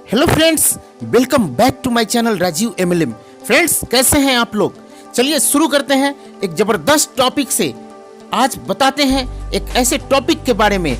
Hello friends, welcome back to my channel Rajiv MLM. Friends, कैसे हैं आप लोग? चलिए शुरू करते हैं एक जबरदस्त टॉपिक से। आज बताते हैं एक ऐसे टॉपिक के बारे में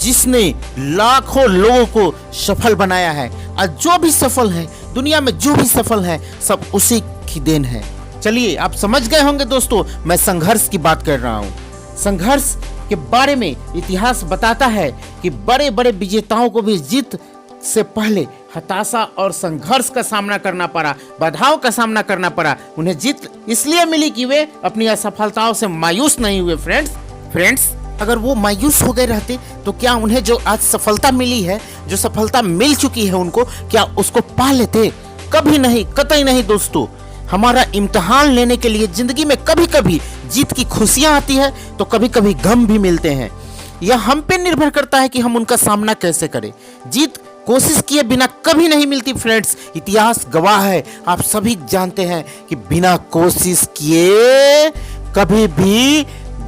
जिसने लाखों लोगों को सफल बनाया है। आज जो भी सफल है, दुनिया में जो भी सफल है, सब उसी की देन है। चलिए, आप समझ गए होंगे दोस्तों, मैं संघर्ष की बात कर रहा हूँ। संघर्ष के बारे में इतिहास बताता है कि बड़े बड़े विजेताओं को भी जीत से पहले हताशा और संघर्ष का सामना करना पड़ा, बाधाओं का सामना करना पड़ा। उन्हें जीत इसलिए मिली कि वे अपनी असफलताओं से मायूस नहीं हुए। फ्रेंड्स, अगर वो मायूस हो गए रहते तो क्या उन्हें जो आज सफलता मिली है, जो सफलता मिल चुकी है उनको, क्या उसको पा लेते? कभी नहीं, कतई नहीं दोस्तों। हमारा इम्तिहान लेने के लिए जिंदगी में कभी कभी जीत की खुशियां आती है तो कभी कभी गम भी मिलते हैं। यह हम पे निर्भर करता है कि हम उनका सामना कैसे करें। जीत कोशिश किए बिना कभी नहीं मिलती फ्रेंड्स। इतिहास गवाह है, आप सभी जानते हैं कि बिना कोशिश किए कभी भी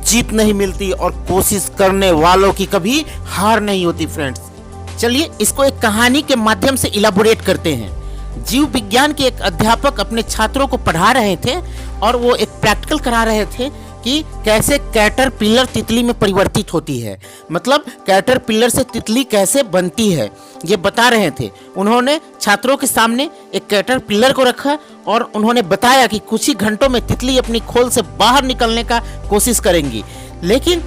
जीत नहीं मिलती और कोशिश करने वालों की कभी हार नहीं होती फ्रेंड्स। चलिए इसको एक कहानी के माध्यम से इलाबोरेट करते हैं। जीव विज्ञान के एक अध्यापक अपने छात्रों को पढ़ा रहे थे और वो एक प्रैक्टिकल करा रहे थे कि कैसे कैटरपिलर तितली में परिवर्तित होती है, मतलब कैटरपिलर से तितली कैसे बनती है, ये बता रहे थे। उन्होंने छात्रों के सामने एक कैटरपिलर को रखा और उन्होंने बताया कि कुछ ही घंटों में तितली अपनी खोल से बाहर निकलने का कोशिश करेंगी। लेकिन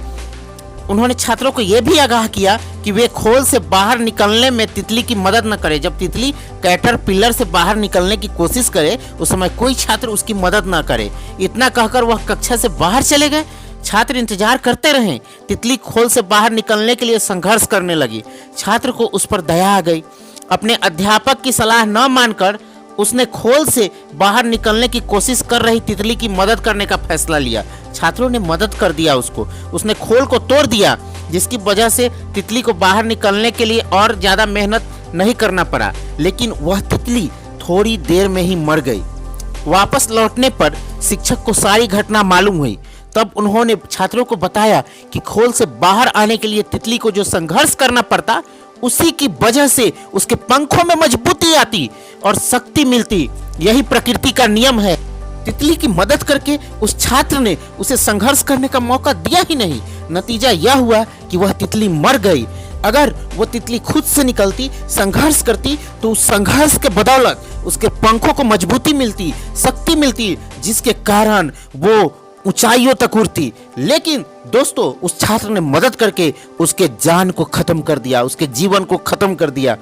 उन्होंने छात्रों को यह भी आगाह किया कि वे खोल से बाहर निकलने में तितली की मदद न करें। जब तितली कैटरपिलर से बाहर निकलने की कोशिश करे उस समय कोई छात्र उसकी मदद न करे। इतना कहकर वह कक्षा से बाहर चले गए। छात्र इंतजार करते रहे। तितली खोल से बाहर निकलने के लिए संघर्ष करने लगी। छात्र को उस पर दया आ गई। अपने अध्यापक की सलाह न मानकर उसने खोल से बाहर निकलने की कोशिश कर रही तितली की मदद करने का फैसला लिया। छात्रों ने मदद कर दिया उसको। उसने खोल को तोड़ दिया, जिसकी वजह से तितली को बाहर निकलने के लिए और ज़्यादा मेहनत नहीं करना पड़ा। लेकिन वह तितली थोड़ी देर में ही मर गई। वापस लौटने पर शिक्षक को सारी घटना मालूम हुई। तब उन्होंने छात्रों को बताया कि खोल से बाहर आने के लिए तितली को जो संघर्ष करना पड़ता, उसी की वजह से उसके पंखों में मजबूती आती और शक्ति मिलती। यही प्रकृति का नियम है। तितली की मदद करके उस छात्र ने उसे संघर्ष करने का मौका दिया ही नहीं। नतीजा यह हुआ कि वह तितली मर गई। अगर वो तितली खुद से निकलती, संघर्ष करती, तो उस संघर्ष के बदौलत उसके पंखों को मजबूती मिलती, शक्ति मिलती, जिसके कारण वो ऊंचाइयों तक उड़ती। लेकिन दोस्तों, उस छात्र ने मदद करके उसके जान को खत्म कर दिया, उसके जीवन को खत्म कर दिया।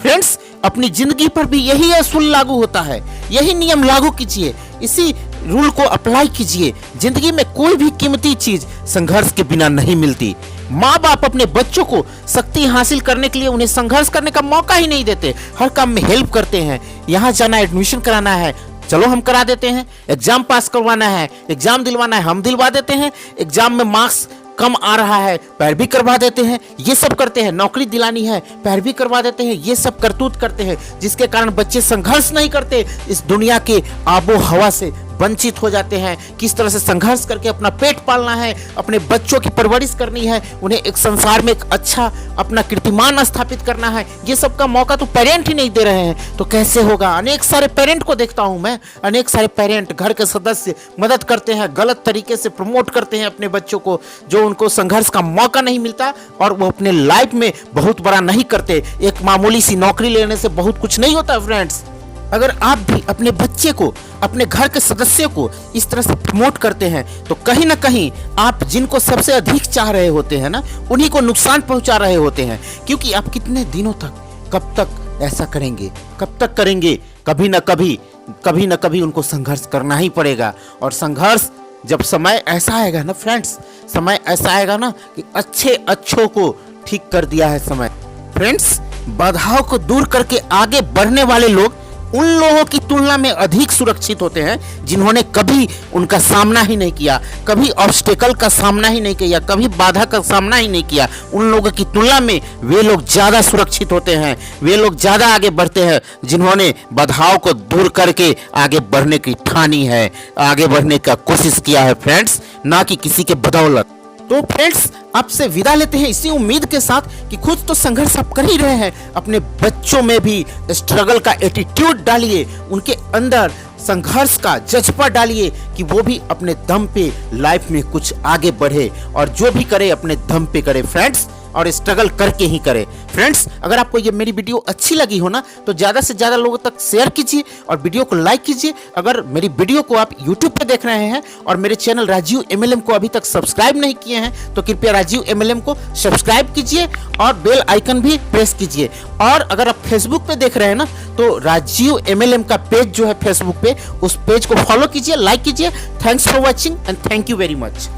फ्रेंड्स, अपनी जिंदगी पर भी यही असूल लागू होता है। यही नियम लागू कीजिए, इसी रूल को अप्लाई कीजिए। जिंदगी में कोई भी कीमती चीज संघर्ष के बिना नहीं मिलती। माँ बाप अपने बच्चों को शक्ति हासिल करने के लिए उन्हें संघर्ष करने का मौका ही नहीं देते। हर काम में हेल्प करते हैं। यहाँ जाना, एडमिशन कराना है, चलो हम करा देते हैं। एग्जाम पास करवाना है, एग्जाम दिलवाना है, हम दिलवा देते हैं। एग्जाम में मार्क्स कम आ रहा है, पैरवी करवा देते हैं। ये सब करते हैं। नौकरी दिलानी है, पैरवी करवा देते हैं। ये सब करतूत करते हैं, जिसके कारण बच्चे संघर्ष नहीं करते, इस दुनिया के आबो हवा से वंचित हो जाते हैं। किस तरह से संघर्ष करके अपना पेट पालना है, अपने बच्चों की परवरिश करनी है, उन्हें एक संसार में एक अच्छा अपना कीर्तिमान स्थापित करना है, ये सब का मौका तो पेरेंट ही नहीं दे रहे हैं। तो कैसे होगा? अनेक सारे पेरेंट को देखता हूं मैं। अनेक सारे पेरेंट, घर के सदस्य मदद करते हैं, गलत तरीके से प्रमोट करते हैं अपने बच्चों को, जो उनको संघर्ष का मौका नहीं मिलता और वो अपने लाइफ में बहुत बड़ा नहीं करते। एक मामूली सी नौकरी लेने से बहुत कुछ नहीं होता फ्रेंड्स। अगर आप भी अपने बच्चे को, अपने घर के सदस्यों को इस तरह से प्रमोट करते हैं तो कहीं ना कहीं आप जिनको सबसे अधिक चाह रहे होते हैं ना, उन्हीं को नुकसान पहुंचा रहे होते हैं। क्योंकि आप कितने दिनों तक, कब तक ऐसा करेंगे? कब तक करेंगे? कभी ना कभी उनको संघर्ष करना ही पड़ेगा। और संघर्ष जब समय ऐसा आएगा ना फ्रेंड्स, समय ऐसा आएगा ना कि अच्छों को ठीक कर दिया है समय। फ्रेंड्स, बाधाओं को दूर करके आगे बढ़ने वाले लोग उन लोगों की तुलना में अधिक सुरक्षित होते हैं जिन्होंने कभी उनका सामना ही नहीं किया, कभी ऑब्स्टेकल का सामना ही नहीं किया, कभी बाधा का सामना ही नहीं किया। उन लोगों की तुलना में वे लोग ज्यादा सुरक्षित होते हैं, वे लोग ज्यादा आगे बढ़ते हैं जिन्होंने बाधाओं को दूर करके आगे बढ़ने की ठानी है, आगे बढ़ने का कोशिश किया है फ्रेंड्स, ना कि किसी के बदौलत। तो फ्रेंड्स आपसे विदा लेते हैं इसी उम्मीद के साथ कि खुद तो संघर्ष आप कर ही रहे हैं, अपने बच्चों में भी स्ट्रगल का एटीट्यूड डालिए, उनके अंदर संघर्ष का जज्बा डालिए कि वो भी अपने दम पे लाइफ में कुछ आगे बढ़े और जो भी करे अपने दम पे करे फ्रेंड्स, और स्ट्रगल करके ही करे। फ्रेंड्स अगर आपको ये मेरी वीडियो अच्छी लगी हो ना तो ज़्यादा से ज़्यादा लोगों तक शेयर कीजिए और वीडियो को लाइक कीजिए। अगर मेरी वीडियो को आप यूट्यूब पे देख रहे हैं और मेरे चैनल राजीव एमएलएम को अभी तक सब्सक्राइब नहीं किए हैं तो कृपया राजीव एमएलएम को सब्सक्राइब कीजिए और बेल आइकन भी प्रेस कीजिए। और अगर आप फेसबुक पे देख रहे हैं ना तो राजीव एमएलएम का पेज जो है फेसबुक पे, उस पेज को फॉलो कीजिए, लाइक कीजिए। Thanks for watching and thank you very much.